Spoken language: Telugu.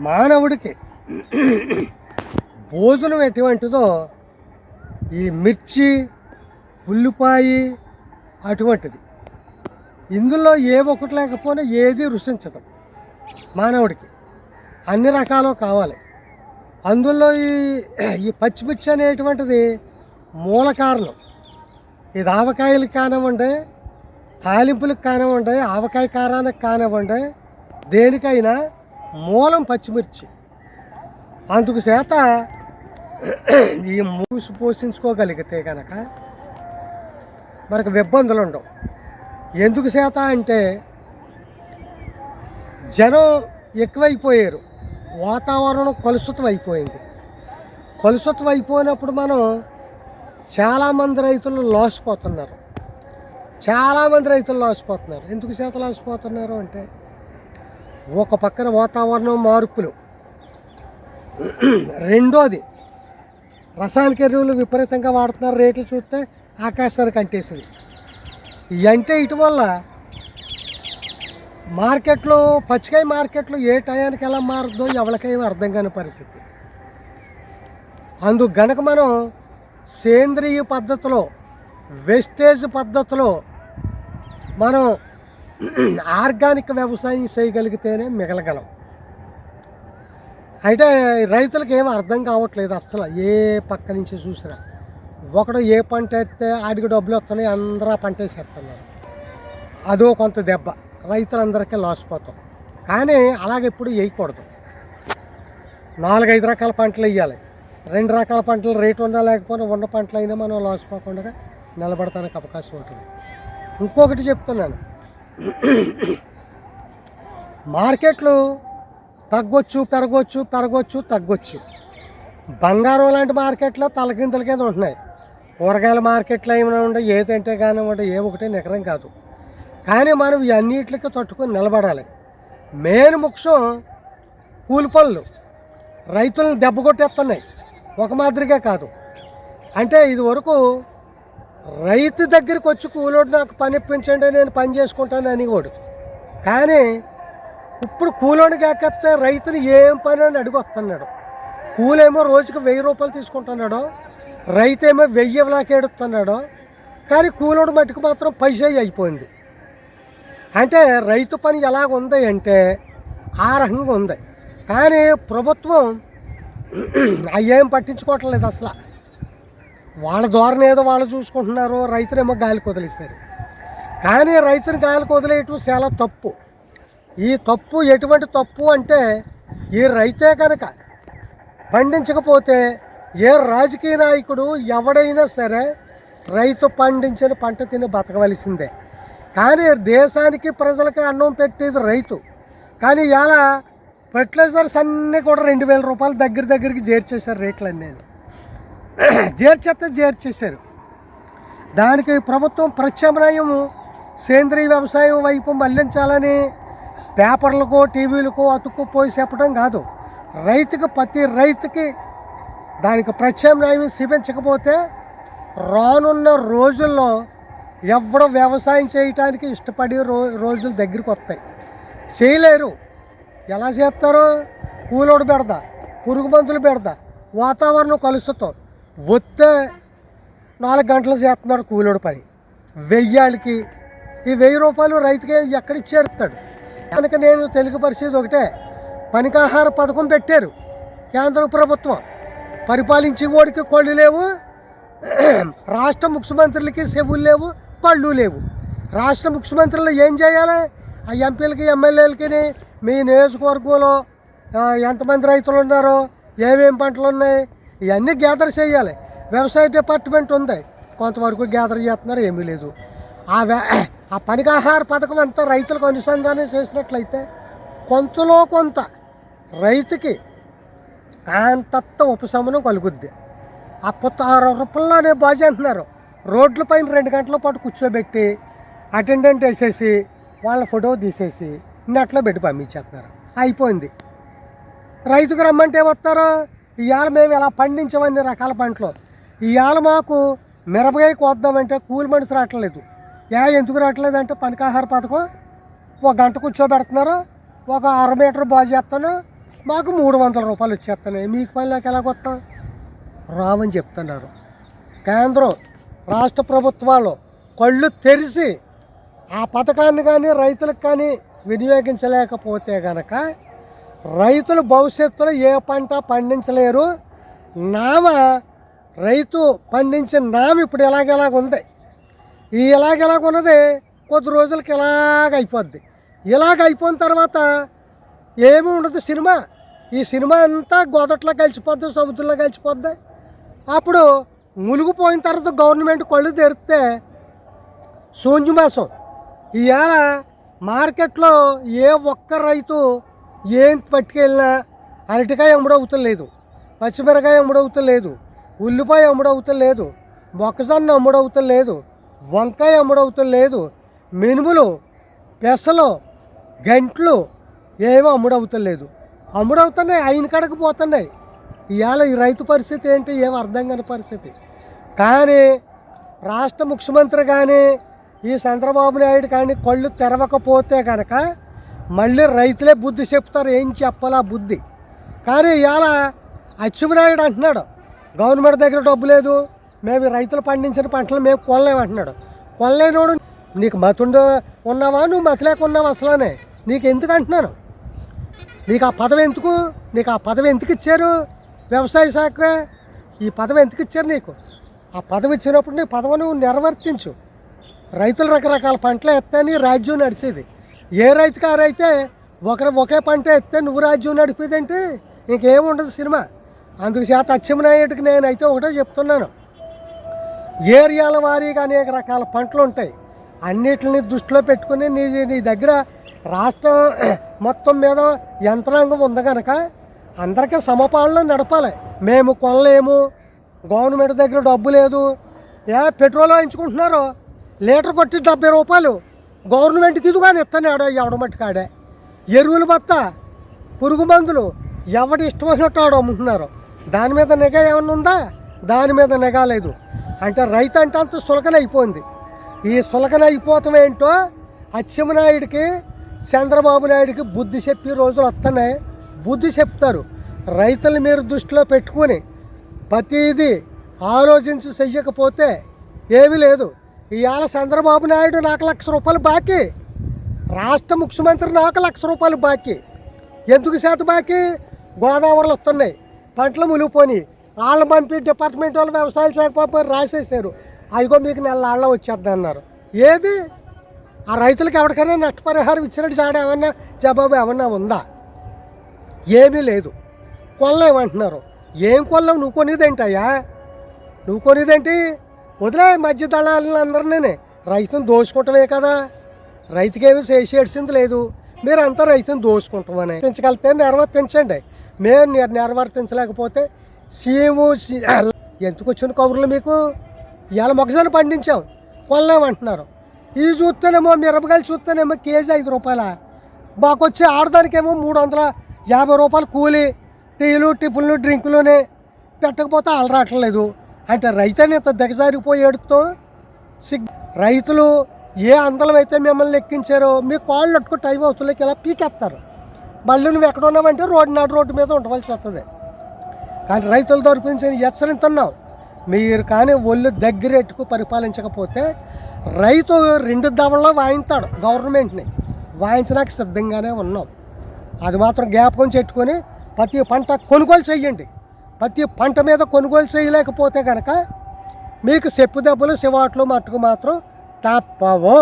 మానవుడికి భోజనం ఎటువంటిదో ఈ మిర్చి, ఉల్లిపాయ అటువంటిది. ఇందులో ఏ ఒకటి లేకపోయినా ఏది రుచించదు మానవుడికి. అన్ని రకాలు కావాలి. అందులో ఈ పచ్చిమిర్చి అనేటువంటిది మూల కారణం. ఇది ఆవకాయలకు కానివ్వండి, తాలింపులకు కానివ్వండి, ఆవకాయ కారానికి కానివ్వండి, దేనికైనా మూలం పచ్చిమిర్చి. అందుకు చేత ఈ మూసి పోషించుకోగలిగితే కనుక మనకు ఇబ్బందులు ఉండవు. ఎందుకు చేత అంటే జనం ఎక్కువైపోయారు, వాతావరణం కలుషితం అయిపోయింది. కలుషితం అయిపోయినప్పుడు మనం చాలామంది రైతులు లాసిపోతున్నారు. ఎందుకు చేత లాసిపోతున్నారు అంటే ఒక పక్కన వాతావరణం మార్పులు, రెండోది రసాయనిక ఎరువులు విపరీతంగా వాడుతున్నారు. రేట్లు చూస్తే ఆకాశానికి అంటేసింది. ఇవంటే ఇటు వల్ల మార్కెట్లో, పచ్చికాయ మార్కెట్లో ఏ టయానికి ఎలా మారుద్దో ఎవరికైనా అర్థం కాని పరిస్థితి. అందుకు గనక మనం సేంద్రియ పద్ధతిలో, వెస్టేజ్ పద్ధతిలో మనం ఆర్గానిక్ వ్యవసాయం చేయగలిగితేనే మిగలగలం. అయితే రైతులకు ఏమీ అర్థం కావట్లేదు అసలు. ఏ పక్క నుంచి చూసినా ఒకడు ఏ పంట వేస్తే ఆడికి డబ్బులు వస్తున్నాయి, అందరూ ఆ పంట వేసేస్తున్నారు. అదో కొంత దెబ్బ, రైతులందరికీ లాసిపోతాం. కానీ అలాగే ఎప్పుడు వేయకూడదు. 4-5 రకాల పంటలు వేయాలి. 2 రకాల పంటలు రేటు ఉన్నా లేకపోయినా ఉన్న పంటలు అయినా మనం లాసిపోకుండా నిలబడటానికి అవకాశం ఉంటుంది. ఇంకొకటి చెప్తున్నాను, మార్కెట్లు తగ్గొచ్చు, పెరగొచ్చు, తగ్గొచ్చు. బంగారం లాంటి మార్కెట్లో తలకిందుల కింద ఉంటున్నాయి. కూరగాయల మార్కెట్లో ఏమైనా ఉండే, ఏదంటే కానివ్వండి, ఏ ఒకటి నికరం కాదు. కానీ మనం ఇవన్నిటికి తట్టుకొని నిలబడాలి. మెయిన్ ముఖ్యం కూలి పనులు రైతులను దెబ్బ కొట్టేస్తున్నాయి, ఒక మాదిరిగా కాదు. అంటే ఇది వరకు రైతు దగ్గరికి వచ్చి కూలోడు నాకు పని ఇప్పించండి, నేను పని చేసుకుంటాను అనేవాడు. కానీ ఇప్పుడు కూలోడికి ఎక్కితే రైతుని ఏం పని అని అడిగి వస్తున్నాడు. కూలేమో రోజుకి 1000 రూపాయలు తీసుకుంటున్నాడు, రైతు ఏమో 1000 లాకేడుతున్నాడు. కానీ కూలోడు మట్టుకు మాత్రం పైసా అయిపోయింది. అంటే రైతు పని ఎలాగ ఉంది అంటే ఆ రకంగా ఉంది. కానీ ప్రభుత్వం అవేం పట్టించుకోవట్లేదు అసలు. వాళ్ళ ధోరణి ఏదో వాళ్ళు చూసుకుంటున్నారు, రైతునేమో గాలికి వదిలేశారు. కానీ రైతుని గాలికి వదిలేయటం చాలా తప్పు. ఈ తప్పు ఎటువంటి తప్పు అంటే, ఈ రైతే కనుక పండించకపోతే ఏ రాజకీయ నాయకుడు ఎవడైనా సరే రైతు పండించిన పంట తిని బతకవలసిందే. కానీ దేశానికి, ప్రజలకి అన్నం పెట్టేది రైతు. కానీ ఇలా ఫర్టిలైజర్స్ అన్నీ కూడా 2000 రూపాయలు దగ్గరికి చేర్చేశారు రేట్లన్నీ. చేర్చేశారు. దానికి ప్రభుత్వం ప్రత్యామ్నాయం సేంద్రీయ వ్యవసాయం వైపు మళ్లించాలని పేపర్లకు, టీవీలకు అతుక్కుపోయి చెప్పడం కాదు. ప్రతి రైతుకి దానికి ప్రత్యామ్నాయం చూపించకపోతే రానున్న రోజుల్లో ఎవడో వ్యవసాయం చేయటానికి ఇష్టపడే రోజులు దగ్గరికి వస్తాయి. చేయలేరు. ఎలా చేస్తారో? కూలోడు పెడదా, పురుగు మందులు పెడదా, వాతావరణం కలుషితం వస్తే 4 గంటలు చేస్తున్నారు కూలోడు పని. 1000కి ఈ 1000 రూపాయలు రైతుకి ఎక్కడిచ్చేస్తాడు? కనుక నేను తెలుగు పరిస్థితి ఒకటే, పనికాహార పథకం పెట్టారు కేంద్ర ప్రభుత్వం. పరిపాలించే వాడికి కళ్ళు లేవు, రాష్ట్ర ముఖ్యమంత్రులకి చెవులు లేవు, కళ్ళు లేవు. రాష్ట్ర ముఖ్యమంత్రులు ఏం చేయాలి? ఆ ఎంపీలకి, ఎమ్మెల్యేలకి మీ నియోజకవర్గంలో ఎంతమంది రైతులు ఉన్నారో, ఏమేమి పంటలు ఉన్నాయి, ఇవన్నీ గ్యాదర్ చేయాలి. వ్యవసాయ డిపార్ట్మెంట్ ఉంది, కొంతవరకు గ్యాదర్ చేస్తున్నారు, ఏమీ లేదు. ఆ పనికాహార పథకం అంతా రైతులకు అనుసంధానం చేసినట్లయితే కొంతలో కొంత రైతుకి కాంతత్త ఉపశమనం కలుగుద్ది. ఆ 60 రూపాయల్లోనే బాజీ అంటున్నారు. రోడ్ల పైన 2 గంటల పాటు కూర్చోబెట్టి అటెండెంట్ వేసేసి వాళ్ళ ఫోటో తీసేసి నెట్లో పెట్టి పంపించేస్తున్నారు. అయిపోయింది. రైతుకు రమ్మంటే వస్తారు. ఇవాళ మేము ఇలా పండించమన్ని రకాల పంటలు, ఇవాళ మాకు మిరపకాయ కోద్దామంటే కూలి మనిషి రావట్లేదు. ఎందుకు రావట్లేదు అంటే పనికాహార పథకం 1 గంట కూర్చోబెడుతున్నారు, ఒక 1/2 మీటర్ బాగు చేస్తాను, మాకు 300 రూపాయలు వచ్చేస్తున్నాయి, మీకు పనిలోకి ఎలాగొస్తాం? రావని చెప్తున్నారు. కేంద్రం రాష్ట్ర ప్రభుత్వాలు కళ్ళు తెరిచి ఆ పథకాన్ని కానీ రైతులకు కానీ వినియోగించలేకపోతే కనుక రైతులు భవిష్యత్తులో ఏ పంట పండించలేరు. రైతు పండించిన నామ ఇప్పుడు ఎలాగెలాగ ఉంది. ఈ ఎలాగెలాగున్నది కొద్ది రోజులకి ఇలాగ అయిపోద్ది. ఇలాగ అయిపోయిన తర్వాత ఏమి ఉండదు సినిమా. ఈ సినిమా అంతా గోదట్లో కలిసిపోద్ది, సముద్రంలో కలిసిపోద్ది. అప్పుడు మునిగిపోయిన తర్వాత గవర్నమెంట్ కళ్ళు తెరిస్తే శూన్యమాసం. ఇవాళ మార్కెట్లో ఏ ఒక్క రైతు ఏం పట్టుకెళ్ళినా అరటికాయ అమ్ముడవుతలేదు, పచ్చిమిరకాయ అమ్ముడవుతలేదు, ఉల్లిపాయ అమ్ముడవుతలేదు, మొక్కజొన్న అమ్ముడవుతలేదు, వంకాయ అమ్ముడవుతలేదు, మినుములు, పెసలు, గంట్లు ఏమో అమ్ముడవుతలేదు. అమ్ముడవుతున్నాయి, అయిన కడకు పోతున్నాయి. ఇవాళ ఈ రైతు పరిస్థితి ఏంటి? ఏమో అర్థం కాని పరిస్థితి. కానీ రాష్ట్ర ముఖ్యమంత్రి కానీ ఈ చంద్రబాబు నాయుడు కానీ కళ్ళు తెరవకపోతే కనుక మళ్ళీ రైతులే బుద్ధి చెప్తారు, ఏం చెప్పాలా బుద్ధి. కానీ ఇవాళ అచ్చెన్నాయుడు అంటున్నాడు గవర్నమెంట్ దగ్గర డబ్బు లేదు, మేము రైతులు పండించిన పంటలు మేము కొనలేమంటున్నాడు. కొనలేనోడు నీకు మతుండ ఉన్నావా, నువ్వు మతలేక ఉన్నావా అసలనే? నీకు ఎందుకు అంటున్నాను? నీకు ఆ పదవి ఎందుకు? నీకు ఆ పదవి ఎందుకు ఇచ్చారు? వ్యవసాయ శాఖ ఈ పదవి ఎందుకు ఇచ్చారు నీకు? ఆ పదవి ఇచ్చినప్పుడు నీ పదవి నువ్వు నెరవేర్తించు. రైతులు రకరకాల పంటలు ఎత్తని రాజ్యం నడిచేది. ఏ రైతుకి ఆ రైతే ఒకే పంట ఎత్తే నువ్వు రాజ్యం నడిపేదేంటి? నీకేముండదు సినిమా. అందుకు చేత అచ్చెన్నాయుడికి నేనైతే ఒకటే చెప్తున్నాను, ఏరియాల వారీగా అనేక రకాల పంటలు ఉంటాయి. అన్నిటిని దృష్టిలో పెట్టుకుని నీ దగ్గర రాష్ట్రం మొత్తం మీద యంత్రాంగం ఉంది కనుక అందరికీ సమపాలన నడపాలి. మేము కొనలేము, గవర్నమెంట్ దగ్గర డబ్బు లేదు, పెట్రోల్ వేయించుకుంటున్నారు, లీటర్ కొట్టి 70 రూపాయలు గవర్నమెంట్కి ఇదిగాని ఇస్తాడు ఎవడమట్టి కాడే. ఎరువులు బత్త, పురుగు మందులు ఎవడి ఇష్టం వచ్చినట్టు ఆడు అమ్ముతున్నారు. దాని మీద నిఘా ఏమన్నా ఉందా? దాని మీద నిఘా లేదు. అంటే రైతు అంటే అంత సులకన అయిపోయింది. ఈ సులకన అయిపోతాం ఏంటో అచ్చెన్నాయుడికి చంద్రబాబు నాయుడికి బుద్ధి చెప్పి రోజులు వస్తున్నాయి. బుద్ధి చెప్తారు. రైతులు మీరు దృష్టిలో పెట్టుకుని ప్రతిదీ ఆలోచించి చెయ్యకపోతే ఏమీ లేదు. ఇవాళ చంద్రబాబు నాయుడు నాకు ₹1,00,000 బాకీ, రాష్ట్ర ముఖ్యమంత్రి నాకు ₹1,00,000 బాకీ. ఎందుకు శాత బాకీ? గోదావరిలో వస్తున్నాయి, పంటలు మునిగిపోయి వాళ్ళని పంపి డిపార్ట్మెంట్ వాళ్ళు వ్యవసాయ శాఖ పాప రాసేసారు. అదిగో మీకు నెలల్లో వచ్చేద్ది అన్నారు. ఏది ఆ రైతులకు ఎవరికైనా నష్టపరిహారం ఇచ్చినట్టు చాడ ఏమన్నా జవాబు ఏమన్నా ఉందా? ఏమీ లేదు. కొనలేమంటున్నారు. ఏం కొనలేవు? నువ్వు కొనేదేంటయ్యా? నువ్వు కొనేదేంటి? వదిలే మధ్య దళాలందరినీ. రైతుని దోచుకుంటమే కదా. రైతుకేమీ చేసేసింది లేదు. మీరంతా రైతుని దోచుకుంటామని పెంచగలిగితే నిర్వర్తించండి. మేము నిర్వర్తించలేకపోతే సీము ఎందుకు వచ్చిన కబుర్లు మీకు? ఇవాళ మొక్కజొన్న పండించాం, కొనలేమంటున్నారు. ఇది చూస్తేనేమో మిరపకాయలు చూస్తేనేమో కేజీ ₹5. మాకొచ్చి ఆడదానికేమో ₹350 కూలి, టీలు టిఫిన్లు డ్రింకులునే పెట్టకపోతే వాళ్ళు రావట్లేదు. అంటే రైతుని ఇంత దిగజారిపోయి ఏడుతో రైతులు ఏ అందలం అయితే మిమ్మల్ని ఎక్కించారో మీ కాళ్ళు నట్టుకు టైం అవుతులకి ఇలా పీకేస్తారు. మళ్ళీ నువ్వు ఎక్కడ ఉన్నావంటే రోడ్డు మీద ఉండవలసి వస్తుంది. కానీ రైతుల తరపున హెచ్చరిస్తున్నాం, మీరు కానీ ఒళ్ళు దగ్గరెట్టుకు పరిపాలించకపోతే రైతు 2 దవల్లో వాయిస్తాడు గవర్నమెంట్ని. వాయించడానికి సిద్ధంగానే ఉన్నాం. అది మాత్రం జ్ఞాపకం చెట్టుకొని ప్రతి పంట కొనుగోలు చేయండి. ప్రతి పంట మీద కొనుగోలు చేయలేకపోతే కనుక మీకు చెప్పు దెబ్బలు శివాట్లు మట్టుకు మాత్రం తప్పవో.